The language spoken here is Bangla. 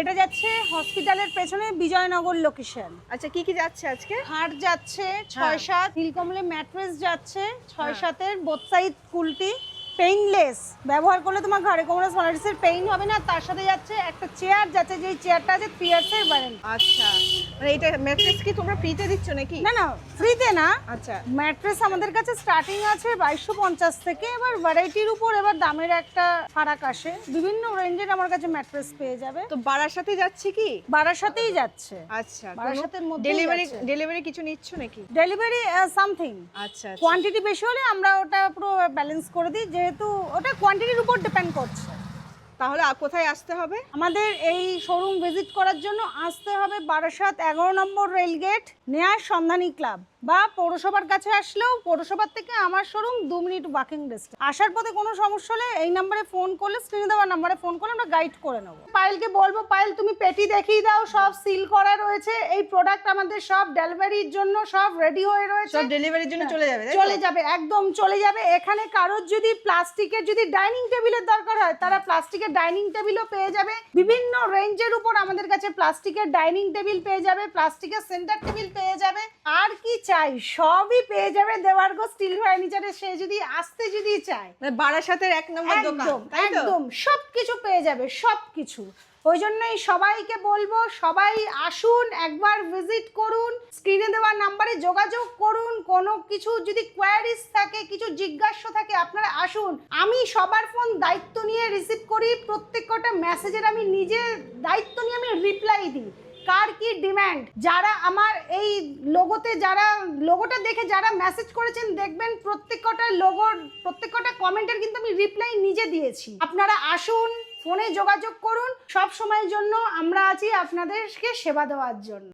এটা যাচ্ছে হসপিটালের পেছনে বিজয়নগর লোকেশন। আচ্ছা কি কি যাচ্ছে আজকে? খাট যাচ্ছে 6-7, নীলকমলে ম্যাট্রেস যাচ্ছে 6-7-এর বোথ সাইড কুলটি, পেইনলেস, ব্যবহার করলে তোমার ঘাড়ে কোমরে স্পন্ডাইটিসের পেইন হবে না। তার সাথে যাচ্ছে একটা চেয়ার যাচ্ছে, যেই চেয়ারটা আছে 3 ইয়ার্সের ওয়ারেন্টি। আচ্ছা, মানে এটা ম্যাট্রেস কি তোমরা ফ্রিতে দিচ্ছ নাকি? না না, ফ্রিতে না। আচ্ছা, ম্যাট্রেস আমাদের কাছে স্টার্টিং আছে 2250 থেকে। এবার ভ্যারাইটির উপর এবার দামের একটা ফারাক আসে। বিভিন্ন রেঞ্জের আমার কাছে ম্যাট্রেস পেয়ে যাবে। তো বাড়ার সাথে যাচ্ছে কি? বারাসাতেই যাচ্ছে। আচ্ছা, বারাসাতের মধ্যে ডেলিভারি কিছু নিচ্ছ নাকি? Delivery something. আচ্ছা, কোয়ান্টিটি বেশি হলে আমরা ওটা পুরো ব্যালেন্স করে দিই, যেহেতু ওটা কোয়ান্টিটির উপর ডিপেন্ড করছে। তাহলে কোথায় আসতে হবে? আমাদের এই শোরুম ভিজিট করার জন্য আসতে হবে বারাসাত 11 নম্বর রেলগেট, নেয়ার সন্ধানী ক্লাব, বা পৌরসভার কাছে আসলেও পৌরসভার থেকে আমার শোরুম 2 মিনিট ওয়াকিং ডিস্টেন্স। আসার পথে কোনো সমস্যা হলে এই নাম্বারে ফোন করলে, স্ক্রিনে দেওয়া নাম্বারে ফোন করলে আমরা গাইড করে নেবো। পায়েলকে বলবো, পায়েল তুমি পেটি দেখিয়ে দাও, সব সিল করা রয়েছে। এই প্রোডাক্ট আমাদের সব ডেলিভারির জন্য সব রেডি হয়ে রয়েছে। সব ডেলিভারির জন্য চলে যাবে, তাই তো? চলে যাবে, একদম চলে যাবে। এখানে কারোর যদি প্লাস্টিকের যদি ডাইনিং টেবিলের দরকার হয়, তারা প্লাস্টিকের ডাইনিং টেবিলও পেয়ে যাবে। বিভিন্ন রেঞ্জের উপর আমাদের কাছে প্লাস্টিকের ডাইনিং টেবিল পেয়ে যাবে, প্লাস্টিকের সেন্টার টেবিল পেয়ে যাবে। আর কি চাই সবই পেয়ে যাবে দেওয়ার্গো স্টিল ফার্নিচারে। সে যদি আসতে যদি চায়, মানে বারাসাতের 1 নম্বর দোকান, একদম তাই তো? একদম সবকিছু পেয়ে যাবে, সবকিছু। ওই জন্যই সবাইকে বলবো, সবাই আসুন, একবার ভিজিট করুন, স্ক্রিনে দেওয়া নাম্বারে যোগাযোগ করুন। কোনো কিছু যদি কোয়ারিজ থাকে, কিছু জিজ্ঞাসা থাকে, আপনারা আসুন। আমি সবার ফোন দায়িত্ব নিয়ে রিসিভ করি, প্রত্যেকটা মেসেজের আমি নিজে দায়িত্ব নিয়ে আমি রিপ্লাই দিই। কার কি ডিমান্ড, যারা আমার এই লোগোটা দেখে যারা মেসেজ করেছেন, দেখবেন প্রত্যেকটা কমেন্টের কিন্তু আমি রিপ্লাই নিজে দিয়েছি। আপনারা আসুন, ফোনে যোগাযোগ করুন, সব সময়ের জন্য আমরা আছি আপনাদেরকে সেবা দেওয়ার জন্য।